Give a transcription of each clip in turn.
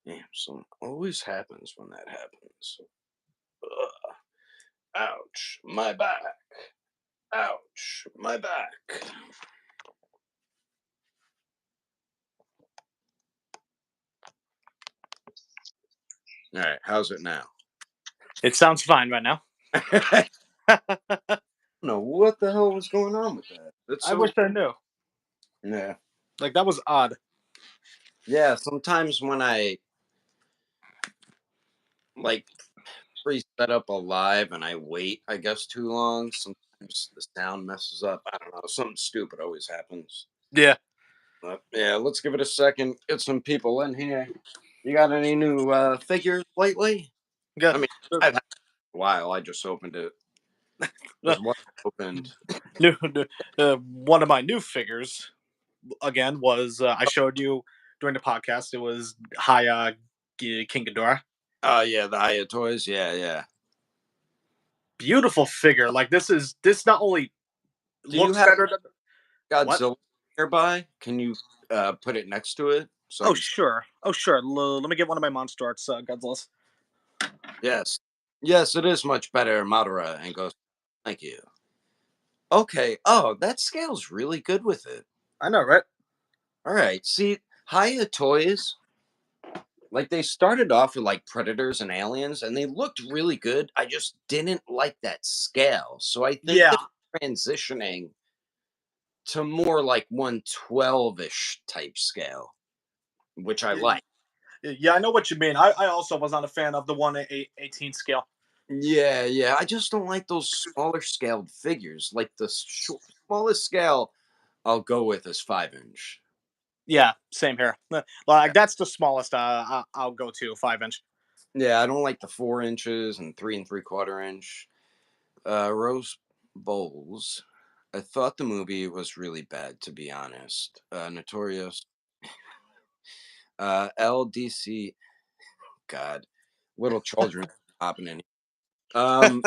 Damn, something always happens when that happens. Ugh. Ouch, my back. Ouch, my back. All right, how's it now? It sounds fine right now. I don't know what the hell was going on with that. That's I so wish I knew. yeah. Like that was odd. Yeah, sometimes when I like pre-set up a live and I wait, I guess too long, sometimes the sound messes up. I don't know, something stupid always happens. Yeah. But yeah, let's give it a second. Get some people in here. You got any new figures lately? Yeah. I mean, I've had a while. I just opened it. Uh, There's one opened. one of my new figures again was I showed you during the podcast. It was King Ghidorah. Oh yeah, the Aya toys. Yeah, yeah. Beautiful figure. Like this not only Do you looks have better than what? Godzilla nearby? Can you put it next to it so I Oh can? sure. Oh sure. Let me get one of my monster arts Godzilla's. Yes, yes, it is much better, Madara, and goes. Thank you. Okay. Oh, that scale's really good with it. I know, right? All right. See, Haya toys, like they started off with like predators and aliens, and they looked really good. I just didn't like that scale, so I think Yeah. they're transitioning to more like 112-ish type scale, which I like. Yeah, I know what you mean. I also was not a fan of the 1/18 scale. Yeah, yeah. I just don't like those smaller scaled figures. Like the smallest scale I'll go with is 5 inch. Yeah, same here. Like that's the smallest I'll go to 5 inch. Yeah, I don't like the 4 inches and 3 3/4 inch. Rose Bowls. I thought the movie was really bad, to be honest. Notorious. LDC. God, little children popping in. Um,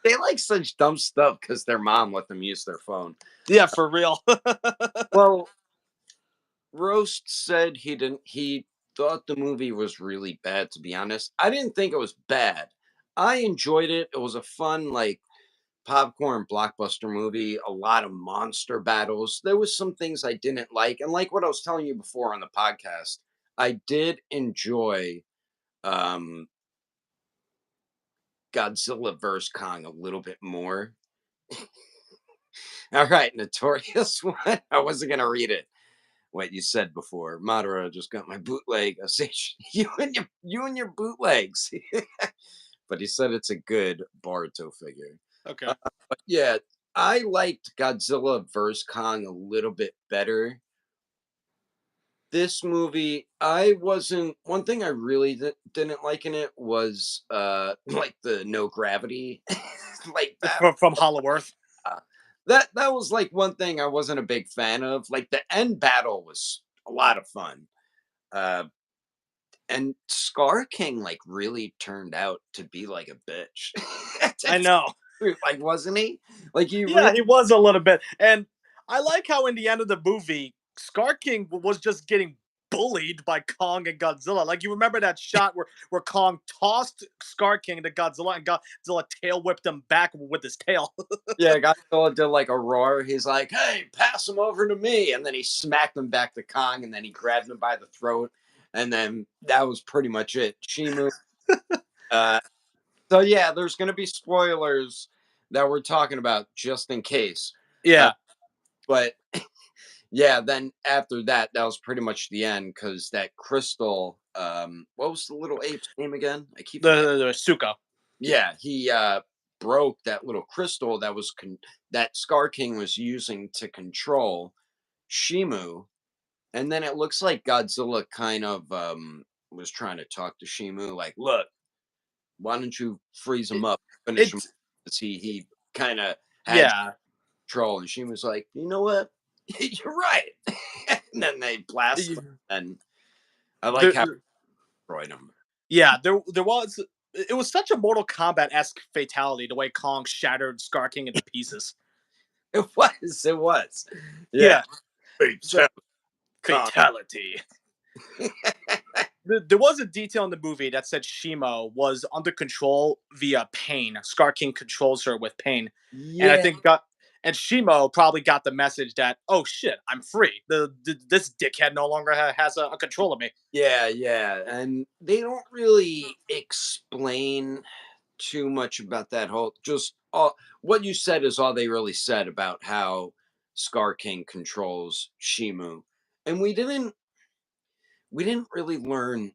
they like such dumb stuff because their mom let them use their phone. Yeah, for real. Well, Roast said he didn't. He thought the movie was really bad. To be honest, I didn't think it was bad. I enjoyed it. It was a fun, like popcorn blockbuster movie. A lot of monster battles. There was some things I didn't like, and like what I was telling you before on the podcast, I did enjoy um, Godzilla vs Kong a little bit more. All right, notorious one. I wasn't gonna read it. What you said before. Madara just got my bootleg. I say you and your bootlegs. But he said it's a good Baruto figure. Okay. But yeah, I liked Godzilla vs Kong a little bit better. This movie, I wasn't. One thing I really didn't like in it was like the no gravity, like that. From Hollow Earth. Uh, that was like one thing I wasn't a big fan of. Like the end battle was a lot of fun. Uh, and Scar King like really turned out to be like a bitch. I That's know. like wasn't he? Like he really Yeah, he was a little bit. And I like how in the end of the movie, Scar King was just getting bullied by Kong and Godzilla. Like you remember that shot where Kong tossed Scar King to Godzilla and Godzilla tail whipped him back with his tail. yeah, Godzilla did like a roar. He's like, "Hey, pass him over to me," and then he smacked him back to Kong, and then he grabbed him by the throat, and then that was pretty much it. Shimu. Uh, so yeah, there's gonna be spoilers that we're talking about just in case. Uh, Yeah. but yeah, then after that, that was pretty much the end because that crystal. What was the little ape's name again? I keep forgetting. The Suko. Yeah, he broke that little crystal that was that Scar King was using to control Shimu, and then it looks like Godzilla kind of was trying to talk to Shimu, like, "Look, why don't you freeze him It, up, finish him?" it's 'Cause he kind of had yeah. control, and Shimu's like, "You know what? You're right." And then they blast him, and I like how There, they destroyed him. yeah, there was it was such a Mortal Kombat esque fatality the way Kong shattered Scar King into pieces. It was, yeah. Yeah, it's a Fatality. fatality. There was a detail in the movie that said Shimo was under control via pain. Scar King controls her with pain, and I Yeah, think got and Shimo probably got the message that, oh shit, I'm free. This dickhead no longer has a control of me. yeah, and they don't really explain too much about that whole just all what you said is all they really said about how Scar King controls Shimu. And we didn't really learn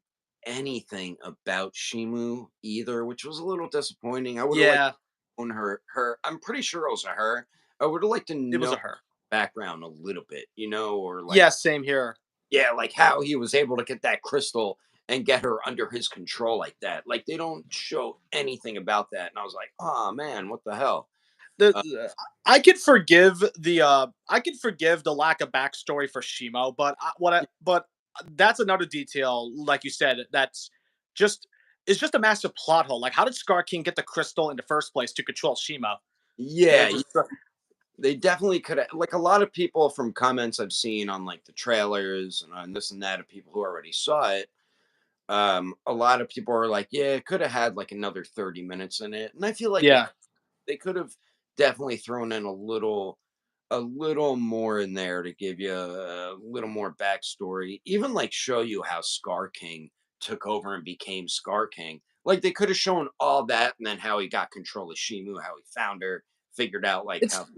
anything about Shimu either, which was a little disappointing. I would have liked Yeah, to know her. I'm pretty sure it was a her. I would have liked to it was know a her. background a little bit, or like Yeah, same here. yeah, like how he was able to get that crystal and get her under his control like that. Like they don't show anything about that, and I was like, oh man, what the hell? Uh, I could forgive the lack of backstory for Shimo, but but that's another detail, like you said, that's just it's just a massive plot hole. Like, how did Scar King get the crystal in the first place to control Shimo? yeah, Just they definitely could have. Like a lot of people from comments I've seen on like the trailers and on this and that of people who already saw it. A lot of people are like, yeah, it could have had like another 30 minutes in it, and I feel like yeah, they could have definitely thrown in a little more in there to give you a little more backstory, even like show you how Scar King took over and became Scar King. Like they could have shown all that and then how he got control of Shimu, how he found her, figured out like it's how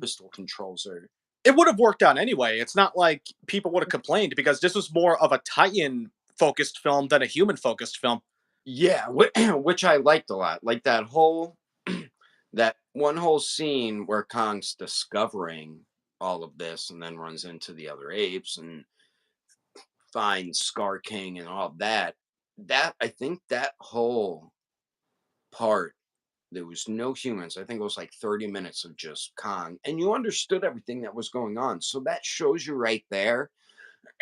crystal controls her. it would have worked out anyway. It's not like people would have complained because this was more of a Titan focused film than a human focused film. Yeah, which I liked a lot. Like that whole that one whole scene where Kong's discovering all of this and then runs into the other apes and finds Scar King and all that. That I think that whole part, there was no humans. I think it was like 30 minutes of just Kong. And you understood everything that was going on. So that shows you right there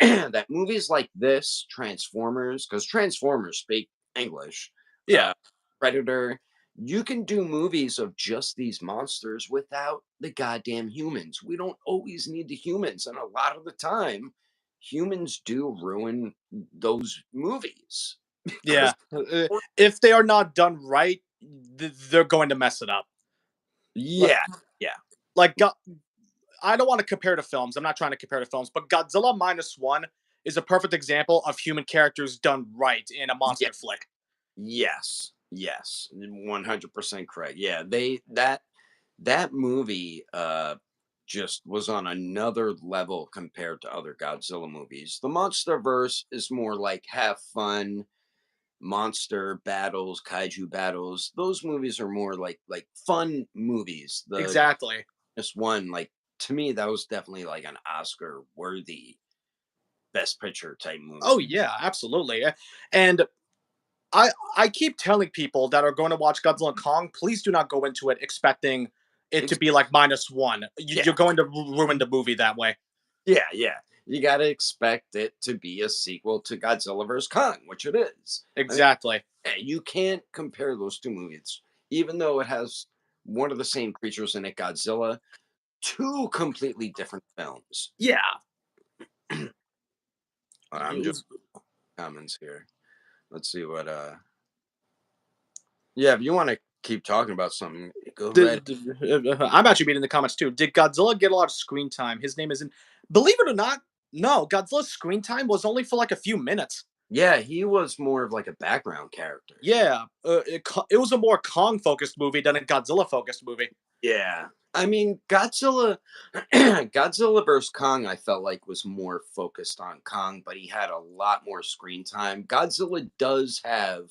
that movies like this, Transformers, because Transformers speak English, Yeah, Predator, you can do movies of just these monsters without the goddamn humans. We don't always need the humans. And a lot of the time, humans do ruin those movies. yeah. Because, If they are not done right, they're going to mess it up. Like, yeah, yeah, like I don't want to compare to films. I'm not trying to compare to films, but Godzilla minus one is a perfect example of human characters done right in a yeah, monster flick. yes, 100% correct. Yeah, that movie just was on another level compared to other Godzilla movies. The MonsterVerse is more like have fun, monster battles, kaiju battles. Those movies are more like fun movies. The Exactly. just one like to me that was definitely like an Oscar worthy best picture type Oh movie. yeah, absolutely. And I keep telling people that are going to watch Godzilla and Kong, please do not go into it expecting it to Ex- be like minus one. You're yeah, going to ruin the movie that way. yeah. You got to expect it to be a sequel to Godzilla vs Kong, which it is. I mean, Exactly. you can't compare those two movies, even though it has one of the same creatures in it, Godzilla. Two completely different films. Yeah. I'm just comments here. Let's see what yeah, if you want to keep talking about something, go right. I'm actually reading the comments too. Did Godzilla get a lot of screen time? His name isn't. Believe it or not, no. Godzilla's screen time was only for like a few minutes. Yeah, he was more of like a background character. Yeah, it was a more Kong focused movie than a Godzilla focused movie. Yeah. I mean, Godzilla Godzilla vs. Kong, I felt like was more focused on Kong, but he had a lot more screen time. Godzilla does have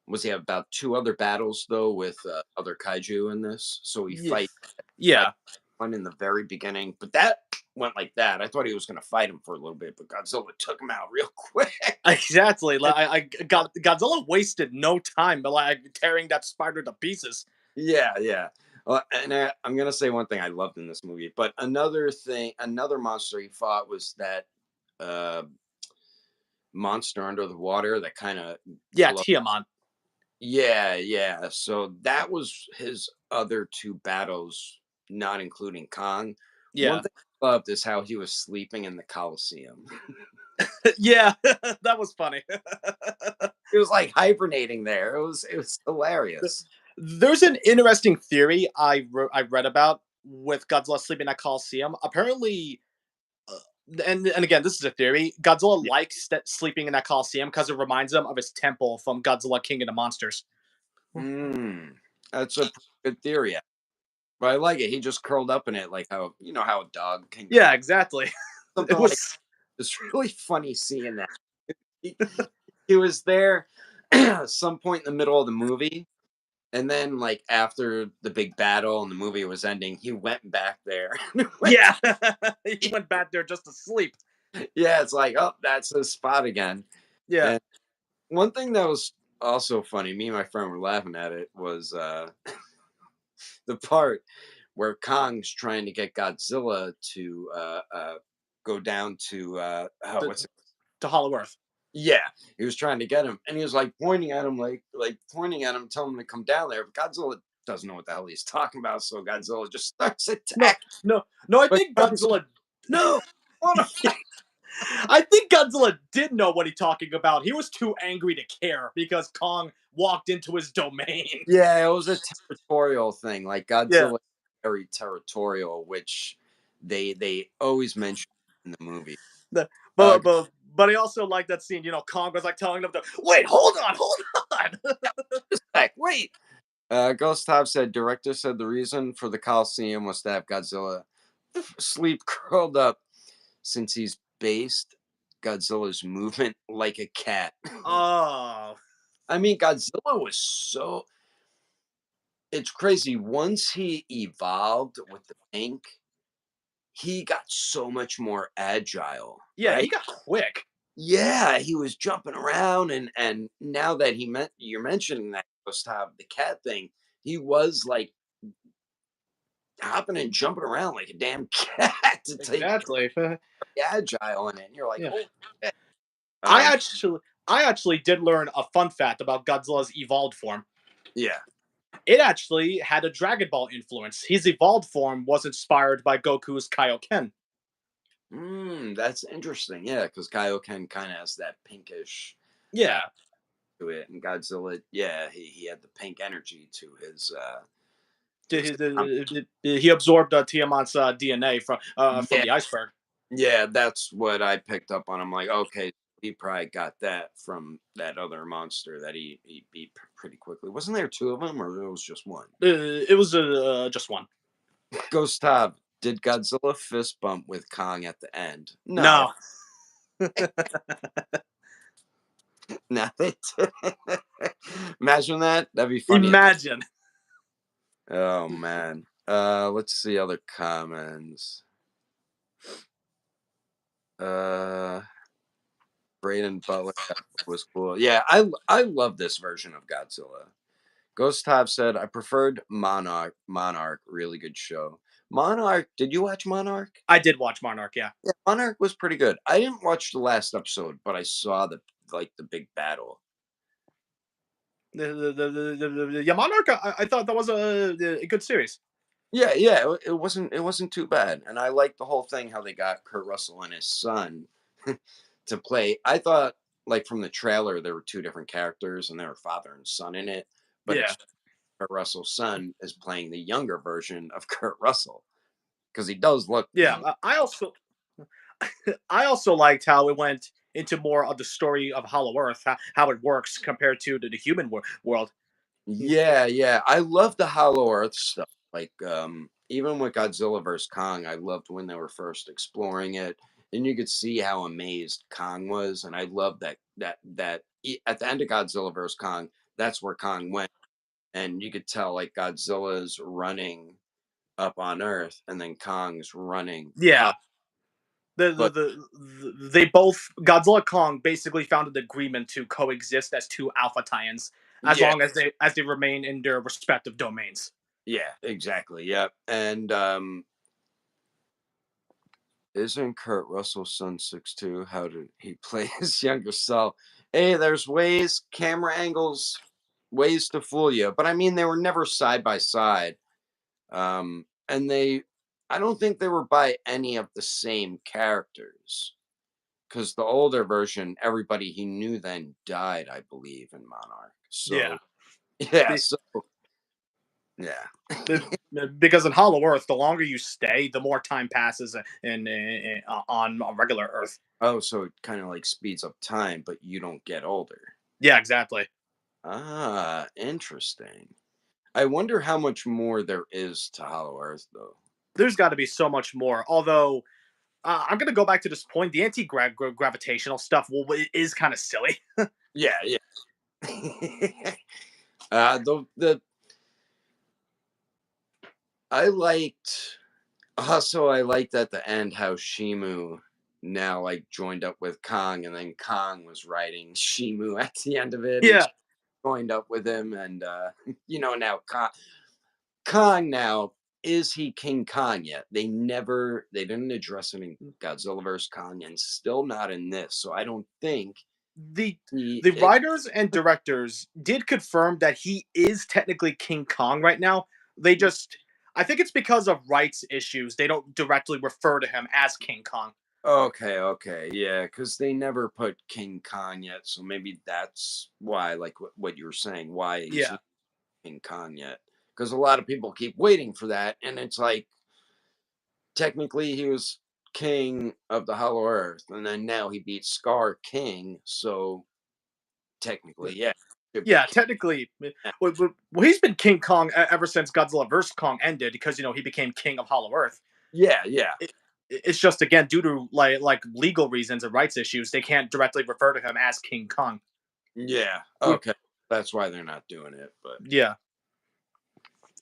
was he have about two other battles though with other kaiju in this, so he Yeah, fight yeah, one in the very beginning, but that went like that. I thought he was going to fight him for a little bit, but Godzilla took him out real quick. exactly. Like Godzilla wasted no time, but like tearing that spider to pieces. Yeah. And I'm gonna say one thing I loved in this movie, but another thing, another monster he fought was that uh, monster under the water that kind of Yeah, glow. Tiamat. Yeah. So that was his other two battles, not including Kong. One Yeah, thing I loved is how he was sleeping in the Coliseum. Yeah, that was funny. He was like hibernating there. It was hilarious. There's an interesting theory I read about with Godzilla sleeping at Coliseum. Apparently, uh, and again, this is a theory. Godzilla Yeah. likes that sleeping in that Coliseum because it reminds him of his temple from Godzilla King of the Monsters. Mm, that's a pretty good theory. But I like it. He just curled up in it, like how how a dog can Yeah, curl. exactly. Something It like was it's really funny seeing that. He, he was there some point in the middle of the movie, and then like after the big battle and the movie was ending, he went back there. yeah. He went back there just to sleep. Yeah, it's like, oh, that's his spot again. Yeah. And one thing that was also funny, me and my friend were laughing at it, was the part where Kong's trying to get Godzilla to go down to To, what's it? to Hollow Earth. Yeah, he was trying to get him, and he was like pointing at him, like pointing at him, telling him to come down there. But Godzilla doesn't know what the hell he's talking about, so Godzilla just starts No, attacking. no, no. I But think Kong's like, Godzilla. no, I want to fight. I think Godzilla did know what he's talking about. He was too angry to care because Kong walked into his domain. Yeah, it was a territorial thing. Like Yeah. Godzilla, is very territorial, which they always mention in the movie. The, Uh, but I also like that scene. Kong was like telling them to wait, hold on, hold on. wait. Gustav said, director said the reason for the Coliseum was to have Godzilla sleep curled up since he's based Godzilla's movement like a cat. Oh, I mean, Godzilla was so. It's crazy. Once he evolved with the pink, he got so much more agile, yeah, he right? got quick. Yeah, he was jumping around, and now that you're mentioning that Gustav, the cat thing, he was like hopping and jumping around like a damn cat to take Exactly. agile in it. And you're like, Yeah. oh shit. I Um, actually, I actually did learn a fun fact about Godzilla's evolved form. yeah. It actually had a Dragon Ball influence. His evolved form was inspired by Goku's Kaioken. That's interesting. Yeah, because Kaioken kind of has that pinkish uh, Yeah, to it, and Godzilla, yeah, he had the pink energy to his. he absorbed Tiamat's DNA from Yeah, the iceberg. yeah, that's what I picked up on. I'm like, okay, he probably got that from that other monster that he beat pretty quickly. Wasn't there two of them, or there was just one? It was just one. Ghost Tab, did Godzilla fist bump with Kong at the end? No, No, no, they didn't. Imagine that. That'd be funny. imagine. Oh man. Let's see other comments. Uh, Braden Butler was cool. Yeah, I love this version of Godzilla. Ghost Top said I preferred Monarch. Monarch, really good show. Monarch, did you watch Monarch? I did watch Monarch. Yeah, Yeah, Monarch was pretty good. I didn't watch the last episode, but I saw the big battle. yeah, Monarch. I thought that was a good series. Yeah, yeah, it wasn't too bad, and I liked the whole thing how they got Kurt Russell and his son to play. I thought like from the trailer there were two different characters and they were father and son in it, but Yeah, it's Kurt Russell's son is playing the younger version of Kurt Russell because he does look yeah. young. I also liked how it went into more of the story of Hollow Earth, how it works compared to the human world. Yeah, yeah. I love the Hollow Earth stuff. Like even with Godzilla vs. Kong, I loved when they were first exploring it. And you could see how amazed Kong was. And I love at the end of Godzilla vs. Kong, that's where Kong went. And you could tell like Godzilla's running up on Earth and then Kong's running Yeah, up. But they both Godzilla Kong basically found an agreement to coexist as two Alpha Titans as yeah, long as they remain in their respective domains. yeah, exactly. Yep. And isn't Kurt Russell's son 6'2"? How did he play his younger self? Hey, there's ways, camera angles, ways to fool you. But I mean, they were never side by side. And I don't think they were by any of the same characters. because the older version, everybody he knew then died, I believe, in Monarch. Yeah. So yeah, Be- so yeah. because in Hollow Earth, the longer you stay, the more time passes on a regular Earth. Oh, so it kind of like speeds up time, but you don't get older. Yeah, exactly. Ah, interesting. I wonder how much more there is to Hollow Earth, though. There's got to be so much more. Although I'm gonna go back to this point. The anti-gravitational stuff is kind of silly. Yeah, yeah. The I liked also I liked at the end how Shimu now like joined up with Kong, and then Kong was riding Shimu at the end of it, and Yeah, she joined up with him, and now Kong now, is he King Kong yet? They didn't address it in Godzilla vs Kong, and still not in this. So I don't think the he the it, writers and directors did confirm that he is technically King Kong right now. They just, I think it's because of rights issues. They don't directly refer to him as King Kong. okay, okay, yeah, because they never put King Kong yet, so maybe that's why, like what you were saying, why he's Yeah, not King Kong yet. Because a lot of people keep waiting for that, and it's like technically he was king of the Hollow Earth, and then now he beats Scar King, so technically, yeah, should be yeah. king. Technically, well, he's been King Kong ever since Godzilla vs Kong ended because he became King of Hollow Earth. Yeah, yeah, It, it's just again due to like legal reasons and rights issues, they can't directly refer to him as King Kong. yeah. We, Okay, that's why they're not doing it. But yeah,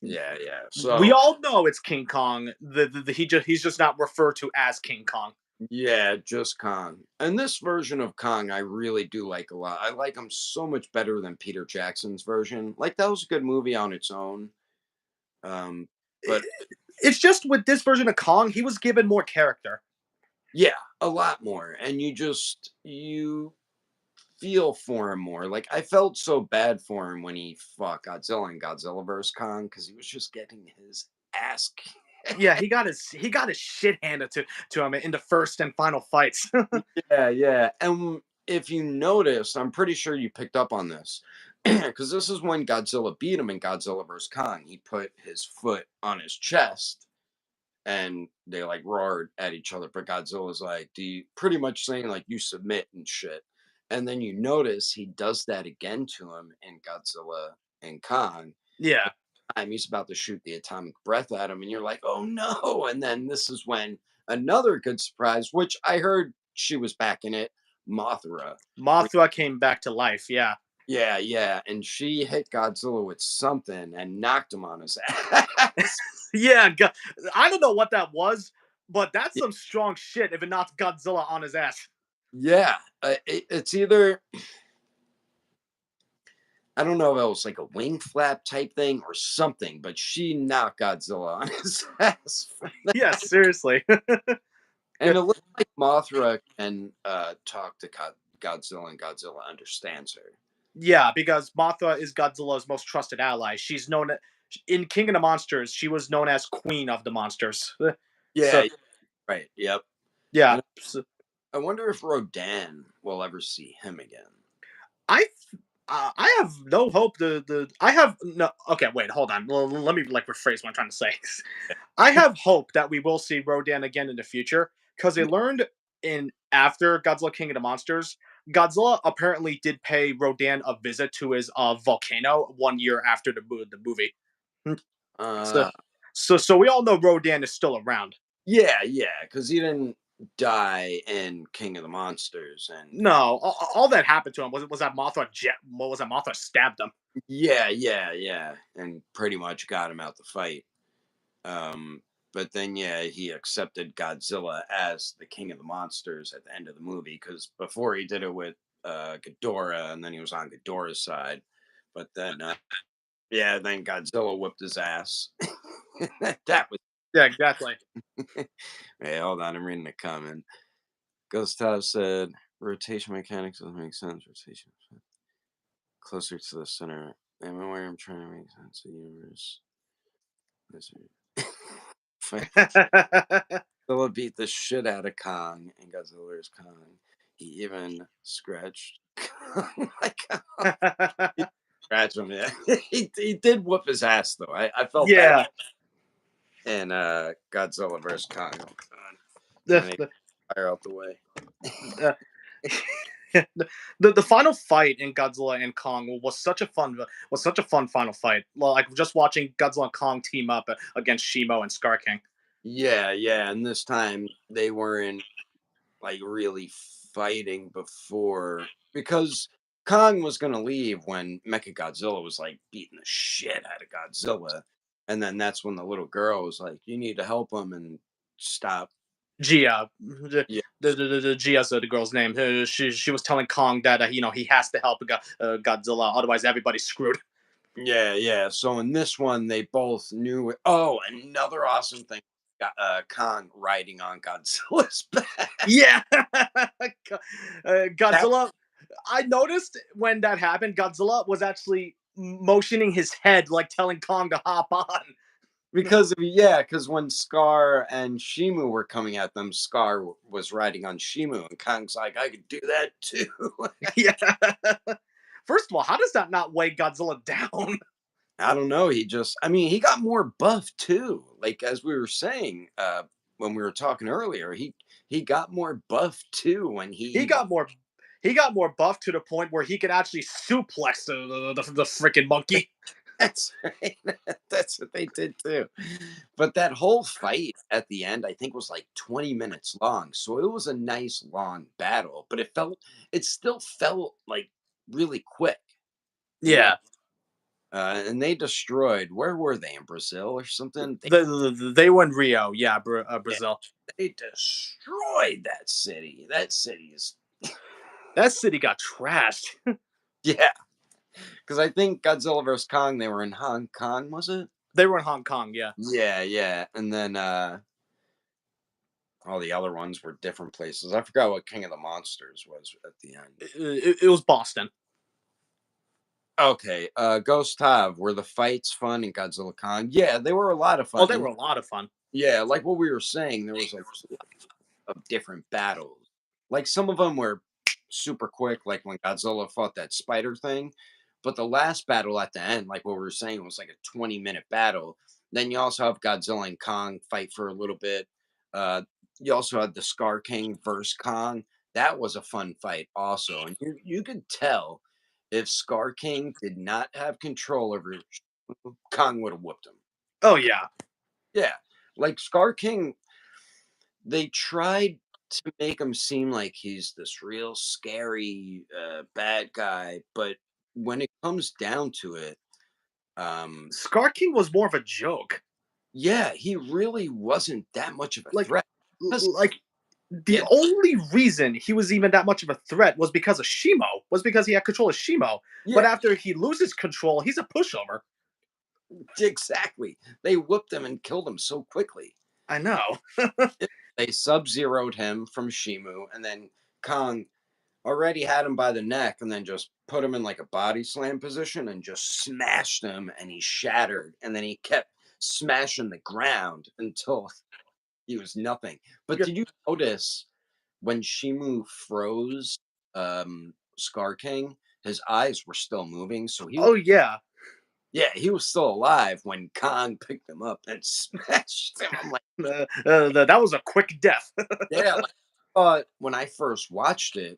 yeah, yeah. we So all know it's King Kong. He's just not referred to as King Kong. yeah, just Kong. And this version of Kong, I really do like a lot. I like him so much better than Peter Jackson's version. Like that was a good movie on its own. Um, but It's just with this version of Kong, he was given more character. yeah, a lot more. And you feel for him more. Like I felt so bad for him when he fought Godzilla and Godzilla vs Kong because he was just getting his ass. Yeah, he got his shit handed to him in the first and final fights. Yeah, yeah. And if you notice, I'm pretty sure you picked up on this because this is when Godzilla beat him in Godzilla vs Kong. He put his foot on his chest and they like roared at each other. But Godzilla's like, "Do you pretty much saying like you submit and shit?" And then you notice he does that again to him in Godzilla and Kong. Yeah, Time he's about to shoot the atomic breath at him, and you're like, "Oh no!" And then this is when another good surprise, which I heard she was back in it, Mothra. Mothra came back to life. Yeah, Yeah, yeah, and she hit Godzilla with something and knocked him on his ass. yeah. I don't know what that was, but that's some strong shit. If it knocks Godzilla on his ass. Yeah, it's either I don't know if it was like a wing flap type thing or something, but she knocked Godzilla on his ass. Yeah, seriously. And it looks like Mothra can talk to Godzilla, and Godzilla understands her. Yeah, because Mothra is Godzilla's most trusted ally. She's known in King of the Monsters. She was known as Queen of the Monsters. Yeah, So right. Yep. yeah, And I wonder if Rodan will ever see him again. I I have no hope. The I have no. Okay, wait, hold on. Let me like rephrase what I'm trying to say. I have hope that we will see Rodan again in the future because they learned in after Godzilla King of the Monsters, Godzilla apparently did pay Rodan a visit to his volcano 1 year after the movie. Hmm. So Uh, so we all know Rodan is still around. yeah, yeah, because he didn't die in King of the Monsters, and No, all that happened to him was that what was that Mothra stabbed him. yeah, yeah, yeah, and pretty much got him out the fight. Um, but then, yeah, he accepted Godzilla as the king of the monsters at the end of the movie because before he did it with Ghidorah, and then he was on Ghidorah's side. But then, yeah, then Godzilla whipped his ass. That was. Yeah, exactly. Hey, hold on, I'm reading a comment. Gustav said, "Rotation mechanics doesn't make sense. Rotation closer to the center. Am I where I'm trying to make sense of the universe?" Godzilla beat the shit out of Kong, and Godzilla is Kong. he even scratched like, he scratched him, yeah. He did whoop his ass, though. I felt bad Yeah. in, Godzilla versus Kong. Oh, god. The, Trying to the, fire out the way. uh, the final fight in Godzilla and Kong was such a fun final fight. Like just watching Godzilla and Kong team up against Shimo and Scar King. Yeah, yeah, and this time they weren't, like, really fighting before because Kong was gonna leave when Mechagodzilla was, like, beating the shit out of Godzilla, and then that's when the little girl was like, "You need to help him and stop." Gia, the Gia's the girl's name. She was telling Kong that he has to help Godzilla, otherwise everybody's screwed. Yeah, yeah. So in this one, they both knew it. Oh, another awesome thing, Kong riding on Godzilla's back. Yeah, That Godzilla. I noticed when that happened, Godzilla was actually motioning his head, like telling Kong to hop on. because of yeah, because when Scar and Shimu were coming at them, Scar was riding on Shimu, and Kong's like, "I could do that too." Yeah. First of all, how does that not weigh Godzilla down? I don't know. I mean, he got more buff too. Like as we were saying when we were talking earlier, he got more buff too when He he got more. He got more buff to the point where he could actually suplex the freaking monkey. That's right. That's what they did too. But that whole fight at the end, I think, was like 20 minutes long. So it was a nice long battle, but it still felt like really quick, you know. Yeah, And they destroyed. Where were they, in Brazil or something? they won Rio. Yeah, Yeah, Brazil. they destroyed that city. That city is That city got trashed. yeah. Because I think Godzilla vs Kong, they were in Hong Kong, was it? They were in Hong Kong. Yeah, Yeah, yeah. And then all the other ones were different places. I forgot what King of the Monsters was at the end. it was Boston. Okay, Ghost Hive, were the fights fun in Godzilla Kong? Yeah, they were a lot of Oh, fun. they And were a lot of fun. yeah, like what we were saying, there was a lot of different battles. Like some of them were super quick, like when Godzilla fought that spider thing. But the last battle at the end, like what we were saying, was like a 20-minute battle. Then you also have Godzilla and Kong fight for a little bit. Uh, you also had the Scar King versus Kong. That was a fun fight, also. And you could tell if Scar King did not have control over Kong would have whooped him. Oh yeah, Yeah. Like Scar King, they tried to make him seem like he's this real scary bad guy, but when it comes down to it, um, Scar King was more of a joke. yeah, he really wasn't that much of a Like, threat. 'Cause- like the yeah, only reason he was even that much of a threat was because of Shimo. Was because he had control of Shimo. But yeah, after he loses control, he's a pushover. exactly. They whooped him and killed him so quickly. I know. They sub-zeroed him from Shimu, and then Kong already had him by the neck, and then just put him in like a body slam position and just smashed him, and he shattered, and then he kept smashing the ground until he was nothing. But did you notice when Shimu froze Scar King, his eyes were still moving, so Oh yeah. yeah, he was still alive when Kong picked him up and smashed him. I'm like, That was a quick death. yeah, like, when I first watched it,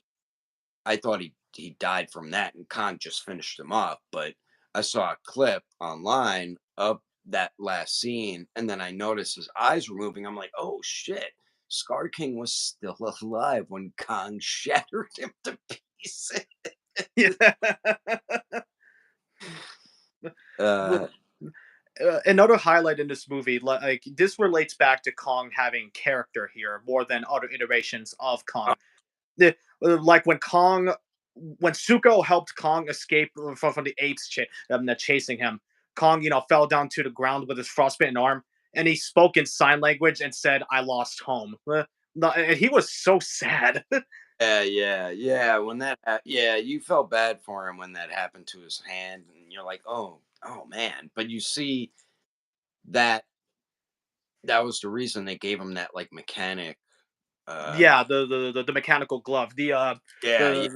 I thought he died from that, and Khan just finished him off. But I saw a clip online of that last scene, and then I noticed his eyes were moving. I'm like, oh shit, Scar King was still alive when Kong shattered him to pieces. Yeah. Uh, Another highlight in this movie, like this relates back to Kong having character here more than other iterations of oh, Kong. Like when Suko helped Kong escape from the apes that chasing him, Kong, fell down to the ground with his frostbitten arm, and he spoke in sign language and said, "I lost home." And he was so sad. yeah, yeah, yeah. When yeah, you felt bad for him when that happened to his hand, and you're like, oh man. But you see that that was the reason they gave him that like mechanic Uh, Yeah, the mechanical glove, yeah, yeah,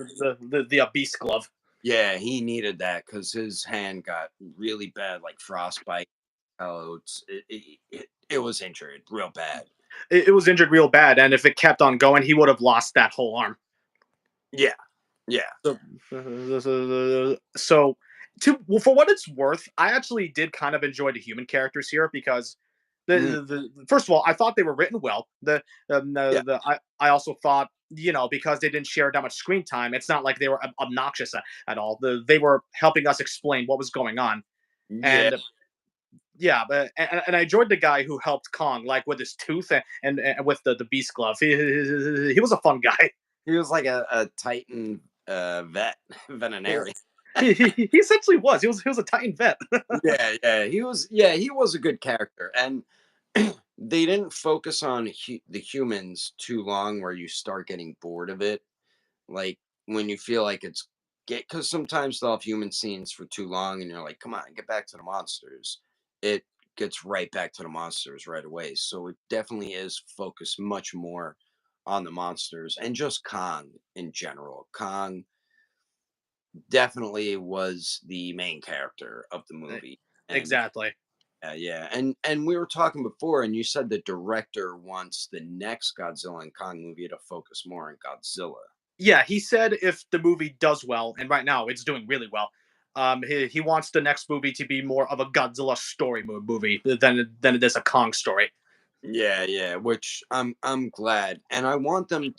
beast glove. yeah. He needed that because his hand got really bad, like frostbite. Oh, it was injured real bad. It was injured real bad, and if it kept on going, he would have lost that whole arm. Yeah, yeah. So, to well, for what it's worth, I actually did kind of enjoy the human characters here because Mhm. first of all, I thought they were written well. Yeah. I also thought, because they didn't share that much screen time, it's not like they were obnoxious at all. They were helping us explain what was going on, Yeah. and yeah, but and I enjoyed the guy who helped Kong, like with his tooth and with the beast glove. He was a fun guy. He was like a Titan Yeah. veterinarian. He essentially was. He was a Titan vet. Yeah, he was a good character. And they didn't focus on the humans too long where you start getting bored of it. Like when you feel like it's get because sometimes they'll have human scenes for too long and you're like, come on, get back to the monsters. It gets right back to the monsters right away. So it definitely is focused much more on the monsters and just Kong in general. Kong definitely was the main character of the movie. And Exactly. yeah, and we were talking before, and you said the director wants the next Godzilla and Kong movie to focus more on Godzilla. Yeah, he said if the movie does well, and right now it's doing really well, he wants the next movie to be more of a Godzilla story movie than it is a Kong story. Yeah, yeah, which I'm glad, and I want them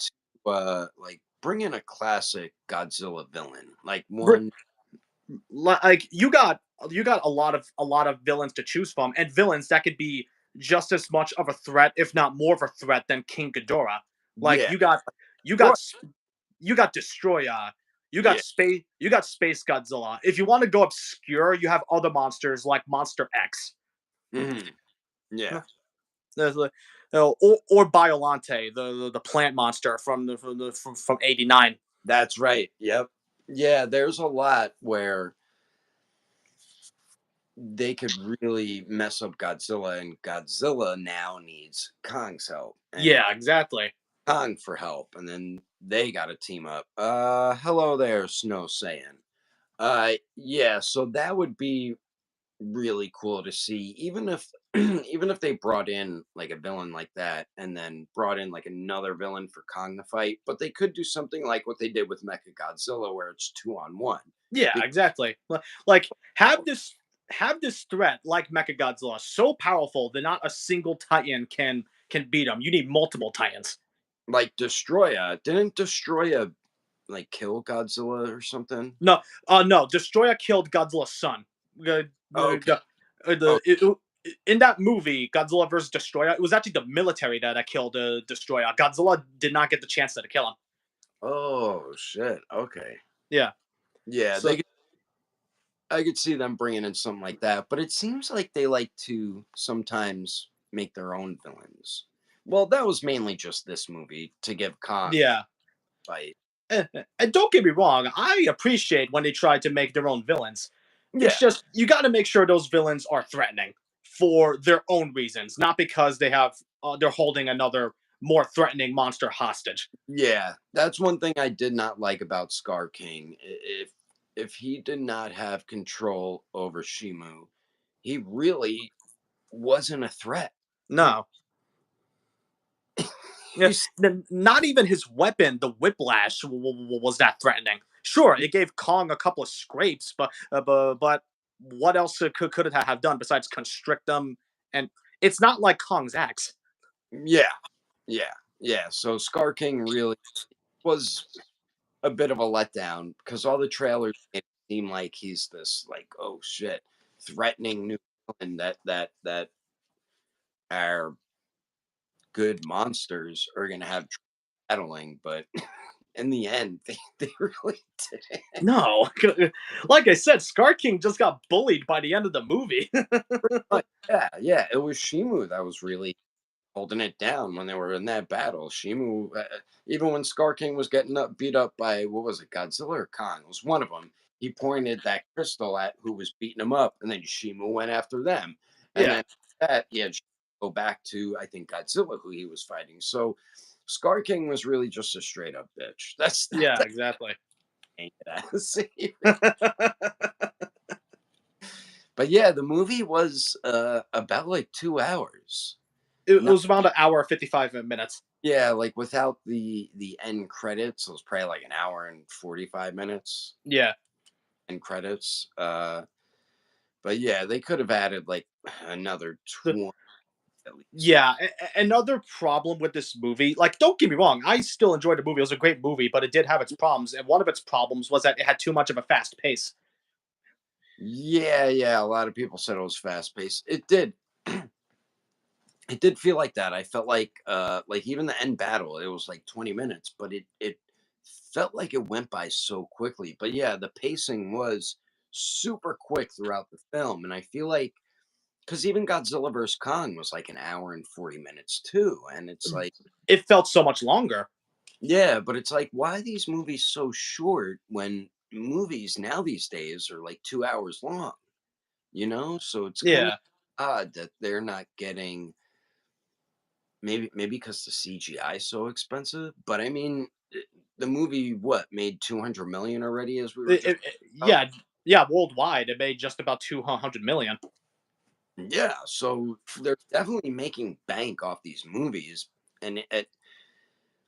to like bring in a classic Godzilla villain, like one. Like you got a lot of villains to choose from, and villains that could be just as much of a threat, if not more of a threat, than King Ghidorah. Like Yeah, you sure. got you got Destroyer, Yeah, you got Space Godzilla. If you want to go obscure, you have other monsters like Monster X. mhm, yeah, There's or Biolante, the plant monster from '89. that's right. Yep. Yeah, there's a lot where they could really mess up Godzilla, and Godzilla now needs Kong's help, and Yeah, exactly. Kong for help, and then they got to team up. Hello there, Snow Saiyan. Yeah, so that would be really cool to see, even if even if they brought in like a villain like that, and then brought in like another villain for Kong to fight. But they could do something like what they did with Mecha Godzilla, where it's 2 on 1. Yeah, Be- exactly. Like have this threat like Mechagodzilla so powerful that not a single Titan can beat him. You need multiple Titans. Like Destroya, didn't Destroya like kill Godzilla or something? No, no. Destroyer killed Godzilla's son. Uh, Okay. Oh, in that movie, Godzilla versus Destroyer, it was actually the military that killed Destroyer. Godzilla did not get the chance to kill him. oh shit. Okay. Yeah. Yeah, So I could see them bringing in something like that, but it seems like they like to sometimes make their own villains. Well, that was mainly just this movie to give Kong yeah. fight. And don't get me wrong, I appreciate when they try to make their own villains. It's Yeah, just you got to make sure those villains are threatening for their own reasons, not because they're holding another more threatening monster hostage. yeah, that's one thing I did not like about Scar King. If he did not have control over Shimu, he really wasn't a threat. Like No, yeah, you, s- not even his weapon, the whiplash, was that threatening. Sure, it gave Kong a couple of scrapes, but what else could it have done besides constrict them? And it's not like Kong's axe. yeah, yeah, yeah. So Scar King really was a bit of a letdown because all the trailers made it seem like he's this like oh shit threatening new villain that our good monsters are gonna have trouble battling, but in the end they really didn't. No, like I said, Scar King just got bullied by the end of the movie. But yeah, yeah, it was Shimu that was really holding it down when they were in that battle. Shimu, even when Scar King was getting beat up by what was it, Godzilla or Kong? It was one of them. He pointed that crystal at who was beating him up, and then Shimu went after them. And Yeah, then that he had to go back to I think Godzilla, who he was fighting. So Scar King was really just a straight up bitch. That's Yeah, that exactly. ain't it as. But yeah, the movie was about like 2 hours. It Not was around an hour 55 minutes. Yeah, like without the end credits, it was probably like an hour and 45 minutes Yeah. end credits. But yeah, they could have added like another The 20 at least. Yeah, another problem with this movie, like, don't get me wrong, I still enjoyed the movie. It was a great movie, but it did have its problems, and one of its problems was that it had too much of a fast pace. Yeah, yeah. A lot of people said it was fast paced. It did. It did feel like that. I felt like even the end battle, it was like 20 minutes, but it felt like it went by so quickly. But yeah, the pacing was super quick throughout the film. And I feel like because even Godzilla vs. Kong was like an hour and 40 minutes too. And it's like, It felt so much longer. yeah, but it's like, why are these movies so short when movies now these days are like 2 hours long? So it's kind of Yeah. odd that they're not getting. Maybe because the CGI is so expensive, but I mean, the movie what made 200 million already, as we were just about. Yeah, yeah, worldwide, it made just about 200 million. Yeah, so they're definitely making bank off these movies, and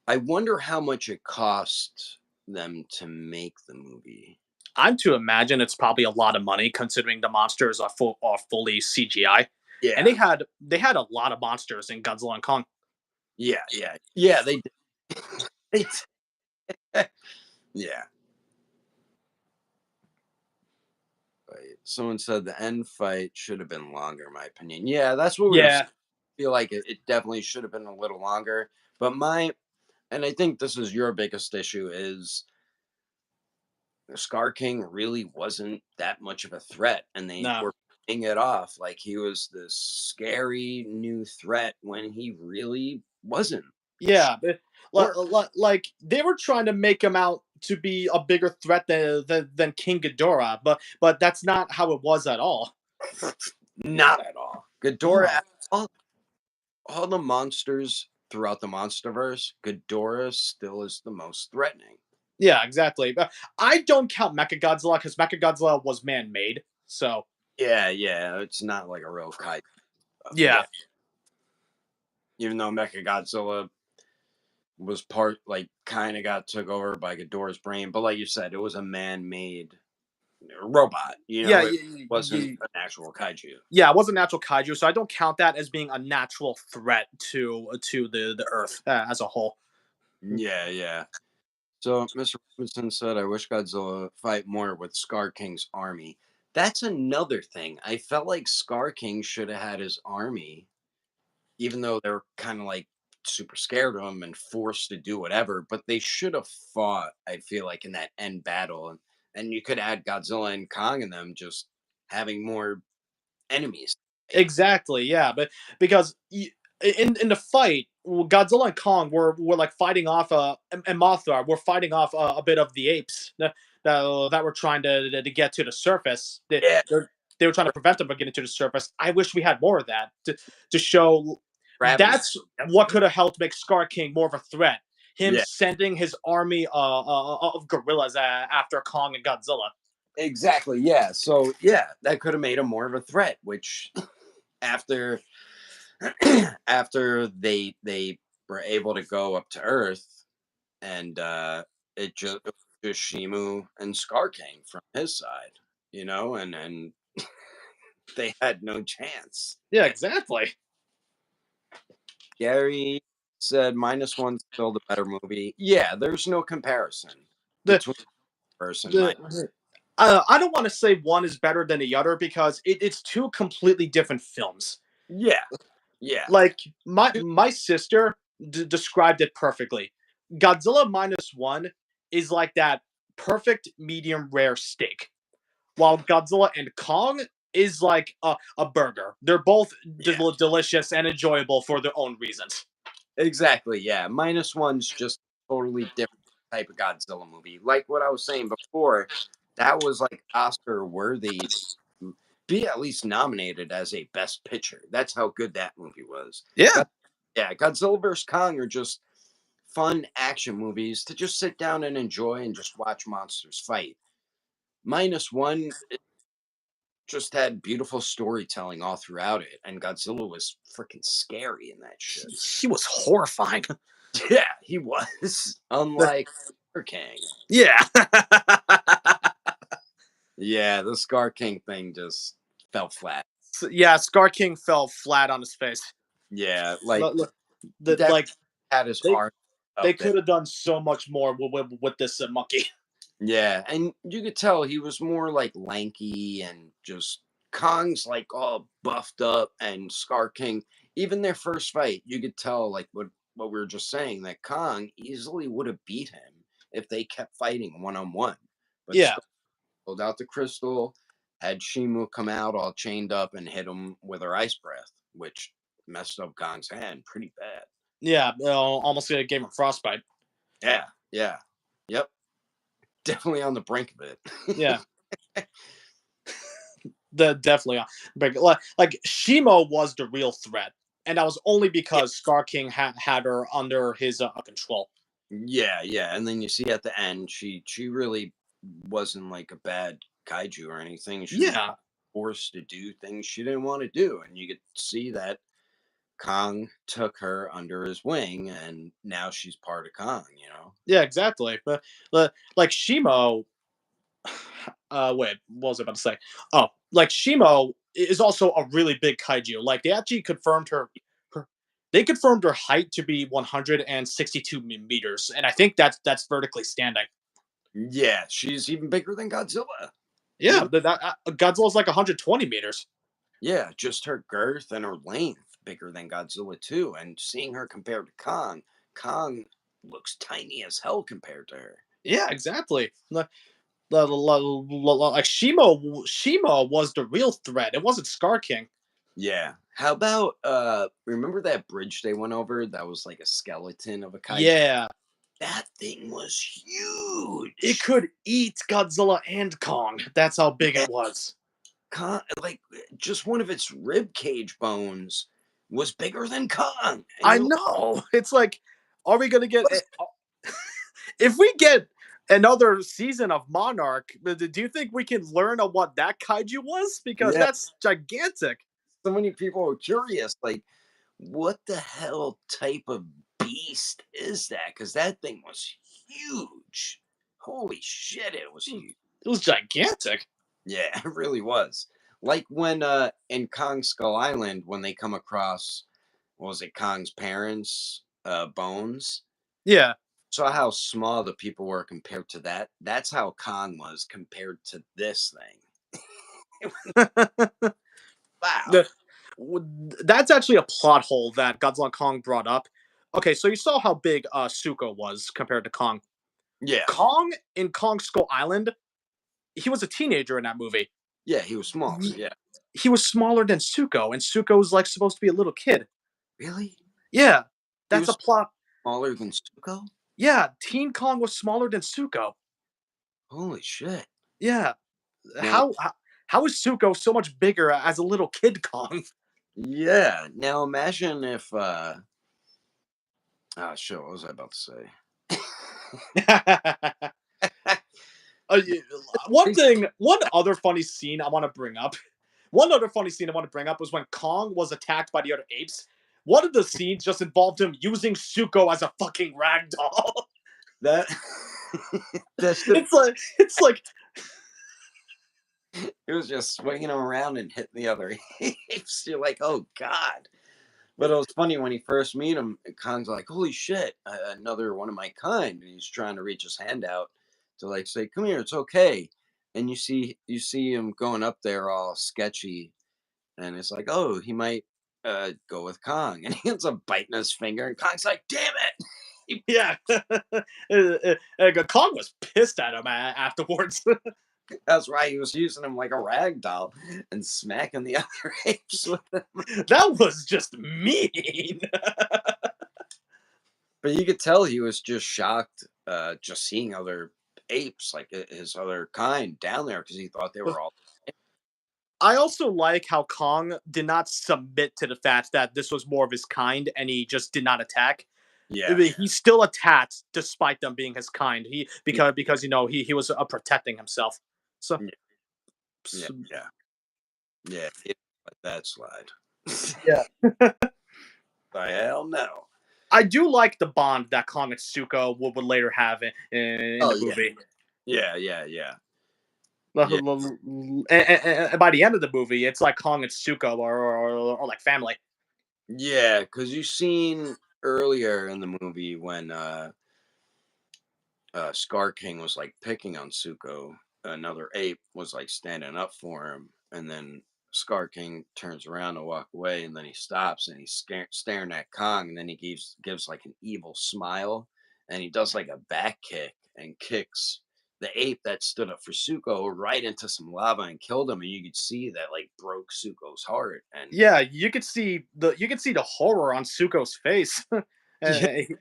I wonder how much it cost them to make the movie. I'm to imagine it's probably a lot of money considering the monsters are fully CGI, and Yeah, they had a lot of monsters in Godzilla and Kong. yeah, yeah, yeah. They did. They did. Yeah. Right. Someone said the end fight should have been longer, in my opinion. Yeah, that's what we were Yeah, feel like it definitely should have been a little longer. But and I think this is your biggest issue is Scar King really wasn't that much of a threat, and they no, were playing it off like he was this scary new threat when he really wasn't. yeah, Or like they were trying to make him out to be a bigger threat than King Ghidorah, but that's not how it was at all. not at all. Ghidorah, No. all the monsters throughout the MonsterVerse, Ghidorah still is the most threatening. Yeah, exactly. But I don't count Mechagodzilla because Mechagodzilla was man-made. So Yeah, yeah, it's not like a real kite stuff. yeah, Yeah, even though Mechagodzilla was part like kind of got took over by Ghidorah's brain, but like you said, it was a man-made robot. yeah, It wasn't an actual kaiju. yeah. It was a natural kaiju, so I don't count that as being a natural threat to the Earth as a whole. Yeah, yeah. So Mr. Robinson said, "I wish Godzilla fight more with Scar King's army." That's another thing. I felt like Scar King should have had his army, even though they were kind of like super scared of him and forced to do whatever. But they should have fought. I feel like in that end battle, and you could add Godzilla and Kong and them just having more enemies. Exactly, yeah, but because in the fight, Godzilla and Kong were like fighting off and Mothra were fighting off a bit of the apes that were trying to get to the surface. Yeah, They were trying to prevent them from getting to the surface. I wish we had more of that to show. gravity. That's Yep. what could have helped make Scar King more of a threat. Him Yeah, sending his army of gorillas after Kong and Godzilla. exactly. Yeah. So yeah, that could have made him more of a threat. Which after after they were able to go up to Earth, and it was just Shimu and Scar King from his side, and they had no chance. Yeah, exactly. Gary said -1's still the better movie. Yeah, there's no comparison The between first and mine. the I don't want to say one is better than the other because it's two completely different films. Yeah, yeah, Like my sister described it perfectly. Godzilla minus one is like that perfect medium rare steak, while Godzilla and Kong is like a burger. They're both yeah. delicious and enjoyable for their own reasons. Exactly. Yeah. -1's just totally different type of Godzilla movie. Like what I was saying before, that was like Oscar worthy to be at least nominated as a best picture. That's how good that movie was. Yeah, God, yeah. Godzilla vs. Kong are just fun action movies to just sit down and enjoy and just watch monsters fight. Minus one just had beautiful storytelling all throughout it, and Godzilla was freaking scary in that shit. He was horrifying. Yeah, he was. Unlike Scar King. Yeah. Yeah, the Scar King thing just fell flat. Yeah, Scar King fell flat on his face. Yeah, like Look, that like had his they arm they up there. could have done so much more with this monkey. Yeah, and you could tell he was more like lanky and just Kong's like all buffed up and Scar King. Even their first fight, you could tell like what we were just saying that Kong easily would have beat him if they kept fighting one on one. But Yeah, Scar pulled out the crystal, had Shimu come out all chained up and hit him with her ice breath, which messed up Kong's hand pretty bad. yeah, almost gave him frostbite. Yeah, yeah, yep, definitely on the brink of it. Yeah, the definitely. But like Shimo was the real threat, and that was only Yeah, because Scar King had her under his control. yeah, yeah. And then you see at the end, she really wasn't like a bad kaiju or anything. She was Yeah, forced to do things she didn't want to do, and you could see that Kong took her under his wing, and now she's part of Kong. You know? yeah, exactly. But like Shimo, wait, what was I about to say? Oh, like Shimo is also a really big kaiju. Like they actually confirmed her they confirmed her height to be 162 meters, and I think that's vertically standing. Yeah, she's even bigger than Godzilla. Yeah, Even but Godzilla's like 120 meters. yeah, just her girth and her length bigger than Godzilla too. And seeing her compared to Kong, Kong looks tiny as hell compared to her. Yeah, exactly. Like Shimo was the real threat. It wasn't Scar King. Yeah. How about remember that bridge they went over that was like a skeleton of a kaiju? Yeah, That thing was it huge. could eat Godzilla and Kong. That's how big Yeah, it was. Like just one of its rib cage bones was bigger than Kong. And I you're like, know. It's like, are we gonna get "What's-" if we get another season of Monarch? Do you think we can learn of what that kaiju was? Because yeah, that's gigantic. so many people are curious, like, what the hell type of beast is that? Because that thing was huge. Holy shit, it was huge. It was gigantic. Yeah, it really was. Like when in Kong Skull Island, when they come across what was it, Kong's parents' bones. Yeah. Saw how small the people were compared to that. That's how Kong was compared to this thing. Wow. The- that's actually a plot hole that Godzilla and Kong brought up. Okay, so you saw how big Suko was compared to Kong. Yeah. Kong in Kong Skull Island, he was a teenager in that movie. Yeah, he was smaller. He, Yeah. he was smaller than Suko, and Suko was like supposed to be a little kid. Really? Yeah, He that's a was plot. smaller than Zuko? Yeah, Teen Kong was smaller than Suko. Holy shit. Yeah, Now, how is Suko so much bigger as a little kid Kong? yeah. Now imagine if oh shit, what was I about to say? Yeah, one other funny scene I want to bring up. One other funny scene I want to bring up was when Kong was attacked by the other apes. One of the scenes just involved him using Suko as a fucking rag doll. that that's the It's like it was just swinging him around and hitting the other apes. You're like, oh god. But it was funny when he first meet him. Khan's like, "Holy shit, another one of my kind!" And he's trying to reach his hand out to like say, "Come here, it's okay." And you see him going up there all sketchy, and it's like, "Oh, he might go with Kong." And he ends up biting his finger, and Kong's like, "Damn it!" yeah. Kong was pissed at him afterwards. That's right. He was using him like a rag doll and smacking the other apes with him. That was just mean. But you could tell he was just shocked, just seeing other apes, like his other kind, down there because he thought they were all. I also like how Kong did not submit to the fact that this was more of his kind and he just did not attack. Yeah. He's still attached despite them being his kind. He Yeah. because he was protecting himself. So, Yeah. Yeah. so Yeah. Yeah. He didn't let that slide. yeah. The hell no. I do like the bond that Kong and Zuko would later have in Oh the yeah. movie. Yeah. Yeah. Yeah. Yeah. And by the end of the movie, it's like Kong and Zuko are like family. Yeah. Because you seen earlier in the movie when Scar King was like picking on Zuko. Another ape was like standing up for him, and then Scar King turns around to walk away, and then he stops and he's staring at Kong, and then he gives like an evil smile, and he does like a back kick and kicks the ape that stood up for Zuko right into some lava and killed him, and you could see that like broke Zuko's heart, and Yeah, you can see the horror on Zuko's face. yeah, Uh,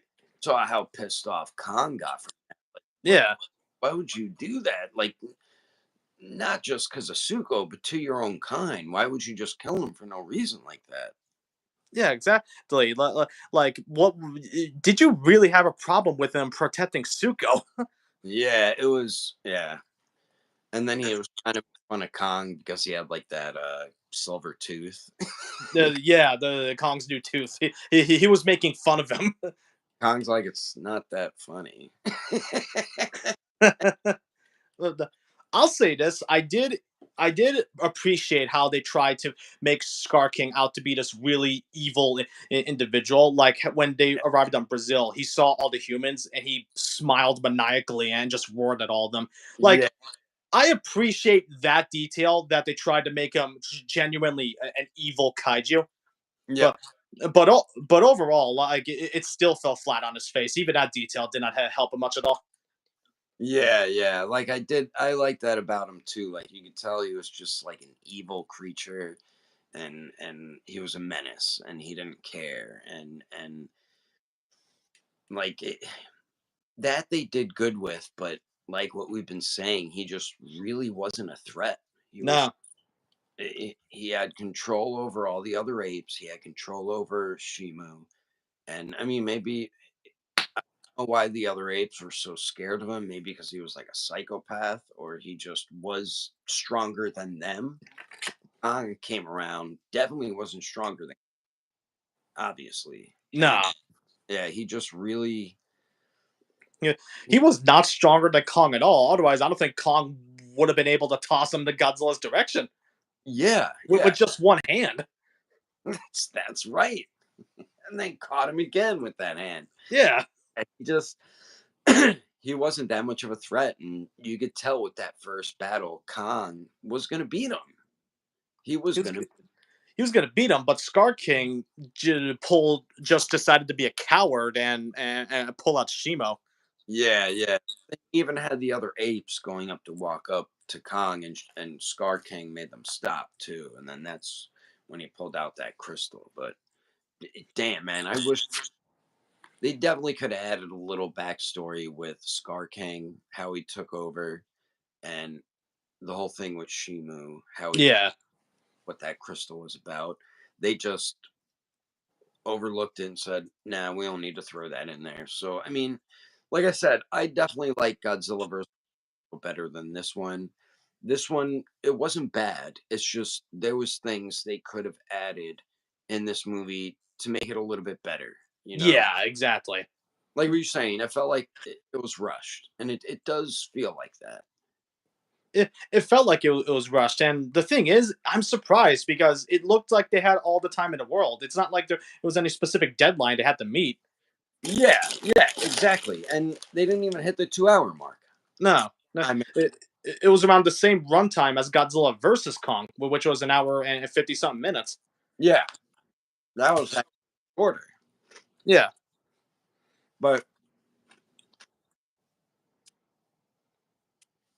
saw how pissed off Kong got from that. Like, yeah, why would you do that? Like, not just because of Suko, but to your own kind. Why would you just kill him for no reason like that? yeah, exactly. Like, what did you really have a problem with him protecting Zuko? Yeah, it was yeah. And then he was trying to make fun of Kong because he had like that silver tooth. Yeah, the Kong's new tooth. He was making fun of him. Kong's like, it's not that funny. I'll say this: I did appreciate how they tried to make Scar King out to be this really evil individual. Like when they arrived on Brazil, he saw all the humans and he smiled maniacally and just roared at all of them. Yeah, Like I appreciate that detail that they tried to make him genuinely an evil kaiju. yep. But but overall, like it still fell flat on his face. Even that detail did not help him much at all. Yeah, yeah. Like I like that about him too. Like you could tell he was just like an evil creature and he was a menace and he didn't care and like that they did good with, but like what we've been saying, he just really wasn't a threat. He was No, he had control over all the other apes. He had control over Shimu, and I mean maybe why the other apes were so scared of him. Maybe because he was like a psychopath, or he just was stronger than them. Kong came around, definitely wasn't stronger than obviously, and no. yeah, he just really Yeah, he was not stronger than Kong at all. Otherwise, I don't think Kong would have been able to toss him to Godzilla's direction yeah, with yeah, just one hand. that's right. And then caught him again with that hand. Yeah, And he just he wasn't that much of a threat, and you could tell with that first battle, Khan was gonna beat him. He was he was gonna, he was gonna beat him, but Scar King just decided to be a coward and pull out Shimo. yeah, yeah. He even had the other apes going up to walk up to Kong, and Scar King made them stop too, and then that's when he pulled out that crystal. But damn, man, I wish they definitely could have added a little backstory with Scar King, how he took over, and the whole thing with Shimu, how he Yeah, what that crystal was about. They just overlooked it and said, "Nah, we don't need to throw that in there." So, I mean, like I said, I definitely like Godzilla versus better than this one. This one, it wasn't bad. It's just there was things they could have added in this movie to make it a little bit better. You know, yeah, exactly. like what you're saying, I felt like it was rushed, and it does feel like that. It felt like it was rushed, and the thing is, I'm surprised because it looked like they had all the time in the world. It's not like there was any specific deadline they had to meet. Yeah, yeah, exactly. And they didn't even hit the 2 hour mark. No, no. I mean, It was around the same runtime as Godzilla versus Kong, which was an hour and 50 something minutes. yeah, that was actually shorter. Yeah, But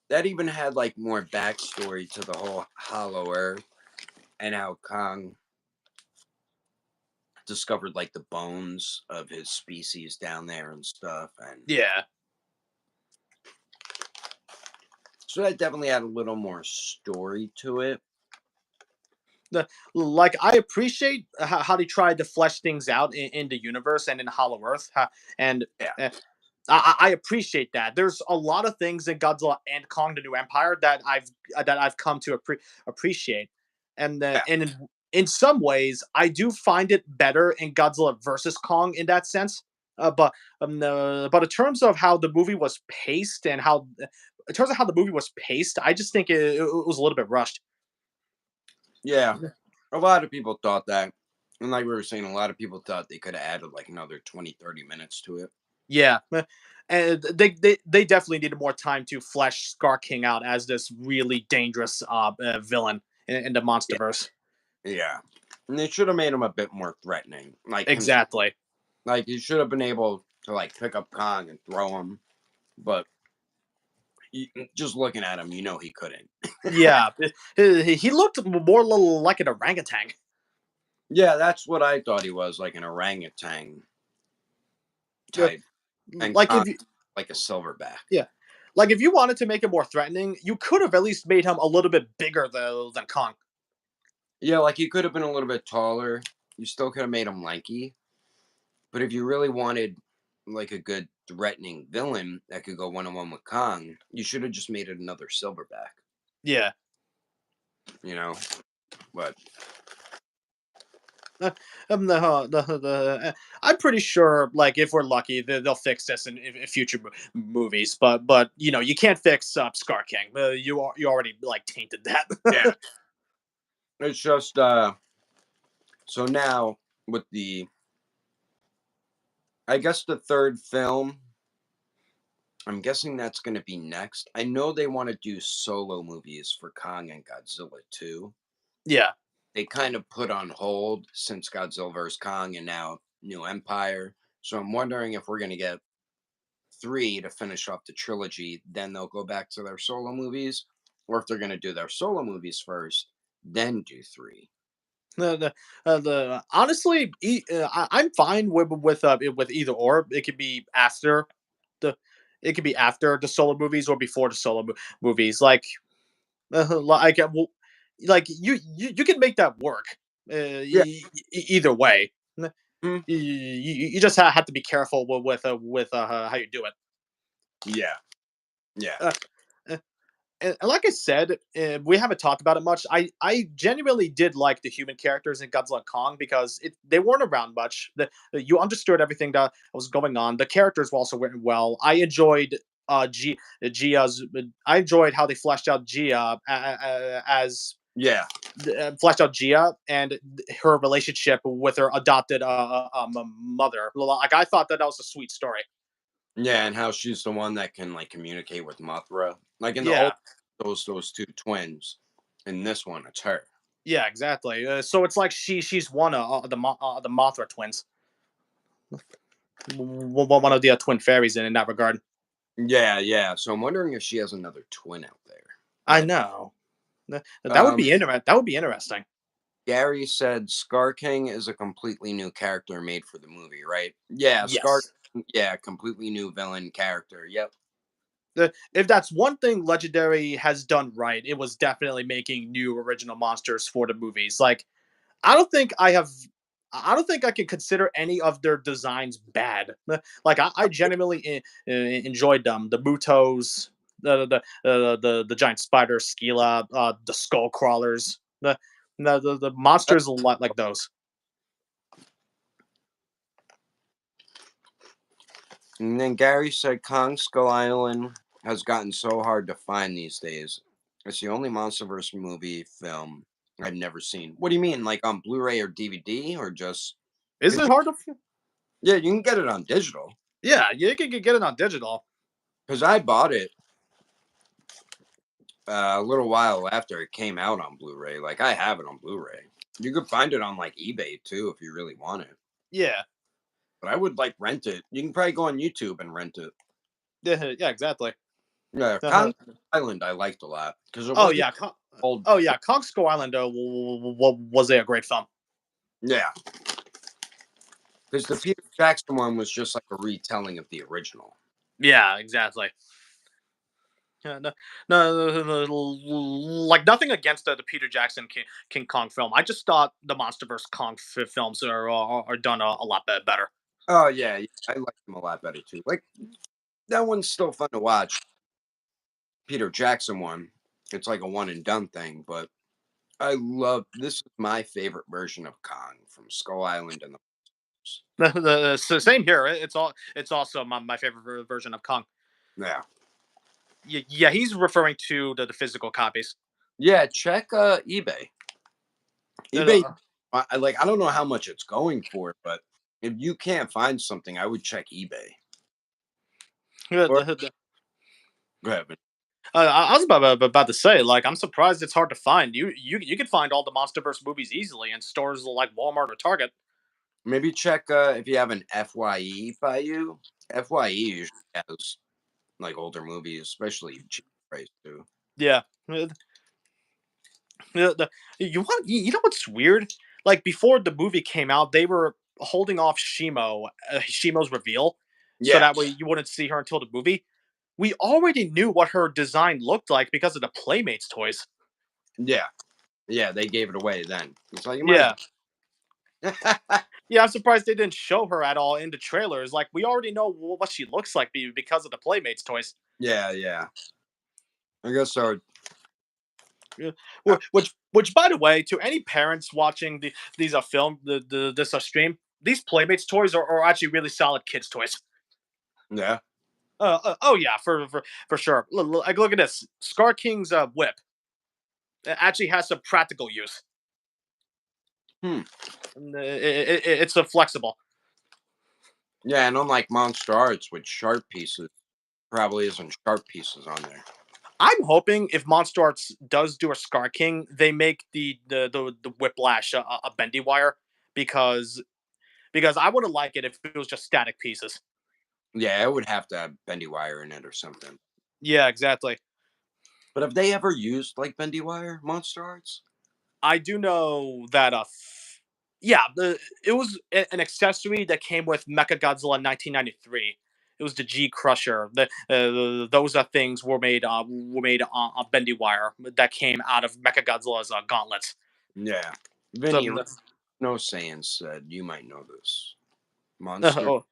that even had like more backstory to the whole Hollow Earth and how Kong discovered like the bones of his species down there and stuff. And yeah. so that definitely had a little more story to it. Like I appreciate how they tried to flesh things out in the universe and in Hollow Earth, and Yeah, uh, I appreciate that. There's a lot of things in Godzilla and Kong: The New Empire that I've come to appreciate, yeah, and in some ways, I do find it better in Godzilla versus Kong in that sense. But in terms of how the movie was paced and how in terms of how the movie was paced, I just think it was a little bit rushed. yeah. A lot of people thought that. And like we were saying, a lot of people thought they could have added like another 20, 30 minutes to it. Yeah, and they definitely needed more time to flesh Scar King out as this really dangerous villain in the Yeah. MonsterVerse. Yeah. And they should have made him a bit more threatening. Like him, Exactly. like he should have been able to like pick up Kong and throw him. But just looking at him, you know he couldn't. Yeah, he looked more like an orangutan. Yeah, that's what I thought he was, like an orangutan Uh, type. And Like Kong if you, like a silverback. yeah, like if you wanted to make it more threatening, you could have at least made him a little bit bigger though than Kong. Yeah, like he could have been a little bit taller. You still could have made him lanky. But if you really wanted like a good threatening villain that could go one on one with Kong, you should have just made it another silverback, Yeah. you know? But I'm pretty sure, like, if we're lucky, they'll fix this in future movies. But you can't fix Scar King. You already like tainted yeah, that. it's just so now with the I guess the third film, I'm guessing that's going to be next. I know they want to do solo movies for Kong and Godzilla too. Yeah. They kind of put on hold since Godzilla vs Kong and now New Empire. So I'm wondering if we're going to get three to finish off the trilogy, then they'll go back to their solo movies, or if they're going to do their solo movies first, then do three. The honestly, I'm fine with either or. It could be after the it could be after the solo movies or before the solo movies. Well, like you can make that work. Yeah. Either way. Mm, You just have to be careful with how you do it. yeah. Yeah. Uh, uh, and like I said, we haven't talked about it much. I genuinely did like the human characters in Godzilla and Kong because they weren't around much. You understood everything that was going on. The characters were also written well. I enjoyed Gia's. I enjoyed how they fleshed out Gia as Yeah. fleshed out Gia and her relationship with her adopted mother. Like I thought that was a sweet story. Yeah. And how she's the one that can like communicate with Mothra. Like in the old, Yeah, those two twins. In this one, it's her. yeah, exactly. So it's like she's one of the Mothra twins, one of the twin fairies in that regard. Yeah. Yeah. So I'm wondering if she has another twin out there. I But know that would um, be That would be interesting. Gary said Scar King is a completely new character made for the movie, right? Yeah, Scar. Yes. Yeah, completely new villain character. Yep. If that's one thing Legendary has done right, it was definitely making new original monsters for the movies. Like I don't think I have. I don't think I can consider any of their designs bad. Like I genuinely enjoyed them. The Mutos, the giant spider, Skila, the skull crawlers, the monsters a lot like those. And then Gary said Kong Skull Island has gotten so hard to find these days. It's the only MonsterVerse movie film I've never seen. What do you mean, like on Blu-ray or DVD, or just? Is Cause it hard to? yeah, you can get it on digital. Yeah, you can get it on digital. Cause I bought it a little while after it came out on Blu-ray. Like I have it on Blu-ray. You could find it on like eBay too if you really want it. Yeah, But I would like rent it. You can probably go on YouTube and rent it. yeah, exactly. Yeah, Kong Island I liked a lot because it Oh wasn't yeah, old. oh yeah, Kong Skull Island was a great film. Yeah, because the Peter Jackson one was just like a retelling of the original. Yeah, exactly. Yeah, no, like nothing against the Peter Jackson King Kong film. I just thought the MonsterVerse Kong films are done a lot better. Oh yeah, yeah, I like them a lot better too. Like that one's still fun to watch. Peter Jackson one. It's like a one and done thing, but I love this is my favorite version of Kong from Skull Island and the Same here. It's also my favorite version of Kong. yeah. Yeah, he's referring to the physical copies. Yeah, check eBay. eBay Uh, I don't know how much it's going for, but if you can't find something, I would check eBay. uh, Or the- the- go ahead, but I was about to say, like, I'm surprised it's hard to find. You could find all the MonsterVerse movies easily in stores like Walmart or Target. maybe check if you have an FYE by you. FYE usually has like older movies, especially cheap price too. Yeah. You know what's weird? Like before the movie came out, they were holding off Shimo's reveal, so Yeah, that way you wouldn't see her until the movie. We already knew what her design looked like because of the Playmates toys. yeah, yeah. They gave it away then. It's like you might Yeah, as well. yeah. I'm surprised they didn't show her at all in the trailers. Like we already know what she looks like because of the Playmates toys. Yeah, yeah. I guess so. Yeah. Uh, Which, by the way, to any parents watching these film this stream, these Playmates toys are actually really solid kids toys. yeah. Oh yeah, for sure. Like look at this, Scar King's whip. It actually has some practical use. Hmm. It's a flexible. Yeah, and unlike Monster Arts with sharp pieces, probably isn't sharp pieces on there. I'm hoping if Monster Arts does do a Scar King, they make the whiplash a bendy wire because I wouldn't like it if it was just static pieces. Yeah, it would have to have bendy wire in it or something. Yeah, exactly. But have they ever used like bendy wire, Monster Arts? I do know that yeah, it was an accessory that came with Mechagodzilla 1993. It was the G Crusher. Those things were made on bendy wire that came out of Mechagodzilla's gauntlets. Yeah. So, Vinny, no saying said, you might know this. Monster. oh,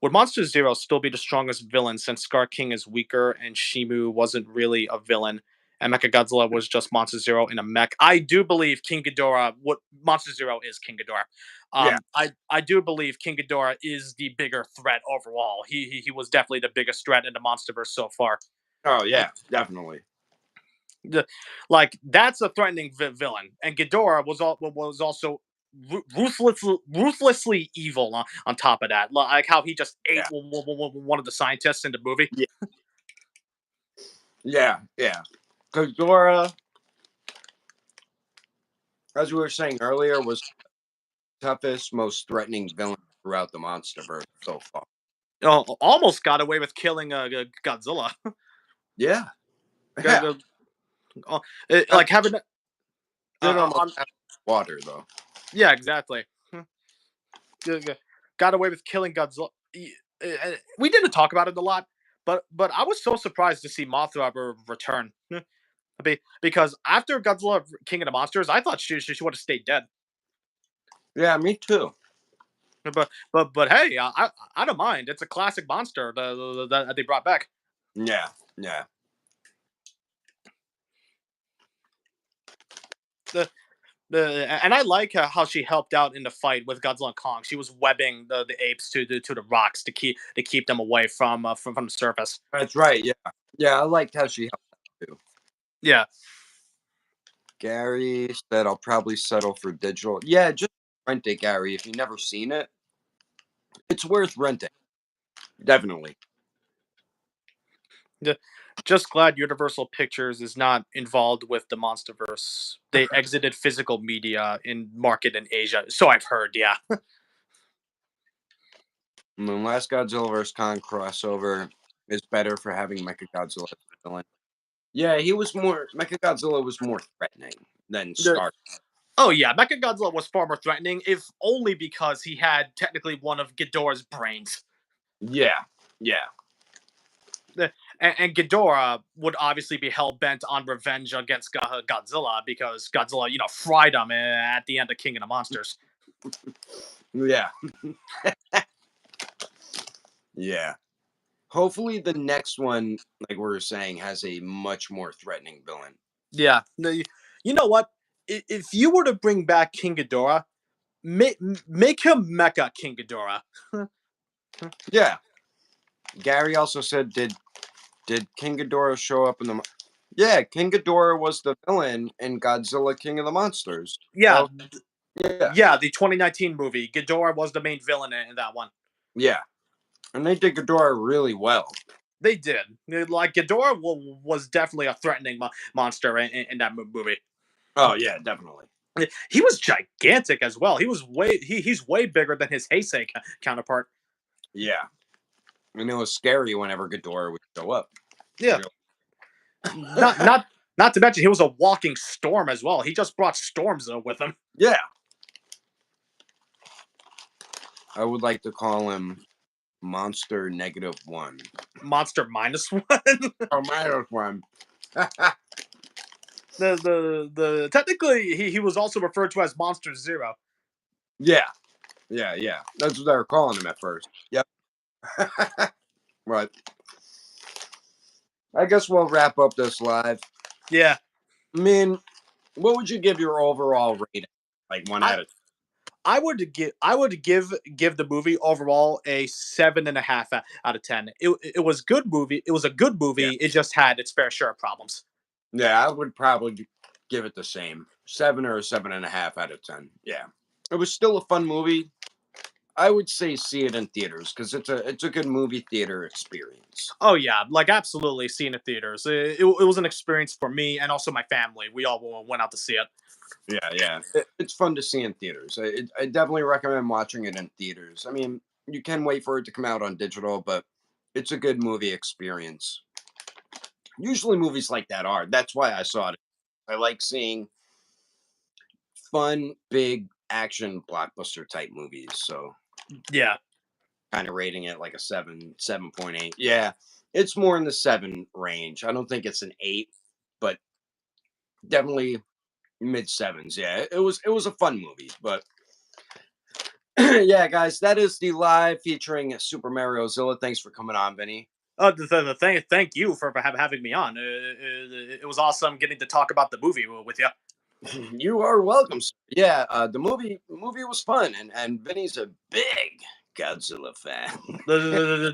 would Monster Zero still be the strongest villain since Scar King is weaker and Shimu wasn't really a villain and Mechagodzilla was just Monster Zero in a mech? I do believe King Ghidorah, what Monster Zero is King Ghidorah. Yeah. I do believe King Ghidorah is the bigger threat overall. He was definitely the biggest threat in the MonsterVerse so far. Oh yeah, definitely. The, like that's a threatening villain, and Ghidorah was also ruthlessly evil on top of that. Like how he just ate Yeah. one of the scientists in the movie. Yeah. Yeah. Yeah. Ghidorah, as we were saying earlier, was the toughest, most threatening villain throughout the MonsterVerse so far. Almost got away with killing Godzilla. Yeah. Go- Yeah. go- That like having did almost on have water though. yeah, exactly. Got away with killing Godzilla. We didn't talk about it a lot, but I was so surprised to see Mothra return. Because after Godzilla King of the Monsters, I thought she would have stayed dead. Yeah, me too. But hey, I don't mind. It's a classic monster that they brought back. Yeah. Yeah. The and I like how she helped out in the fight with Godzilla and Kong. She was webbing the apes to the rocks to keep them away from the surface. That's right. Yeah. Yeah, I liked how she helped too. Yeah, Gary said I'll probably settle for digital. Yeah, just rent it, Gary. If you've never seen it, it's worth renting. Definitely. the, just glad Universal Pictures is not involved with the MonsterVerse. They exited physical media in market in Asia, so I've heard. Yeah, And the last Godzilla vs. Kong crossover is better for having Mechagodzilla as a villain. Yeah, Mechagodzilla was more threatening than the, Scar. oh yeah, Mechagodzilla was far more threatening, if only because he had technically one of Ghidorah's brains. Yeah. Yeah. and Ghidorah would obviously be hell bent on revenge against Godzilla because Godzilla, fried him at the end of King of the Monsters. Yeah, yeah. Hopefully, the next one, like we were saying, has a much more threatening villain. Yeah. No, you know what? If you were to bring back King Ghidorah, make him Mecha King Ghidorah. Yeah. Gary also said, did King Ghidorah show up in the? Yeah, King Ghidorah was the villain in Godzilla King of the Monsters. Yeah, That yeah, yeah. The 2019 movie, Ghidorah was the main villain in that one. yeah, and they did Ghidorah really well. They did. Like Ghidorah was definitely a threatening monster in that movie. Oh yeah, definitely. He was gigantic as well. He's way bigger than his Heisei counterpart. Yeah, and it was scary whenever Ghidorah would show up. Yeah. Real. Not not not to mention he was a walking storm as well. He just brought storms with him. Yeah, I would like to call him Monster -1. Monster -1. Oh, -1. The technically he was also referred to as Monster Zero. Yeah, yeah, yeah. That's what they were calling him at first. Yep. Right. I guess we'll wrap up this live. Yeah. I mean, what would you give your overall rating? Like one I out of I would give the movie overall a 7.5 out of 10. It was good movie. It was a good yeah, movie. It just had its fair share of problems. yeah. I would probably give it the same 7 or 7.5 out of 10. Yeah, it was still a fun movie. I would say see it in theaters because it's a good movie theater experience. Oh yeah, like absolutely seeing it theaters. It was an experience for me and also my family. We all went out to see it. Yeah, yeah. It's fun to see in theaters. I definitely recommend watching it in theaters. I mean, you can wait for it to come out on digital, but it's a good movie experience. Usually, movies like that are. That's why I saw it. I like seeing fun, big action blockbuster type movies. So, Yeah. kind of rating it like a 7.8. Yeah, it's more in the 7 range. I don't think it's an 8, but definitely mid sevens. Yeah, it was a fun movie, but yeah, guys, that is the live featuring Super Mariozilla. Thanks for coming on, Vinny. Thank you for having me on. It was awesome getting to talk about the movie with you. You are welcome. Sir. Yeah, the movie was fun, and Vinny's a big Godzilla fan.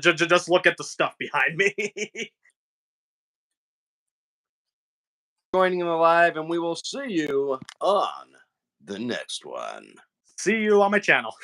Just look at the stuff behind me. Joining the live, and we will see you on the next one. See you on my channel.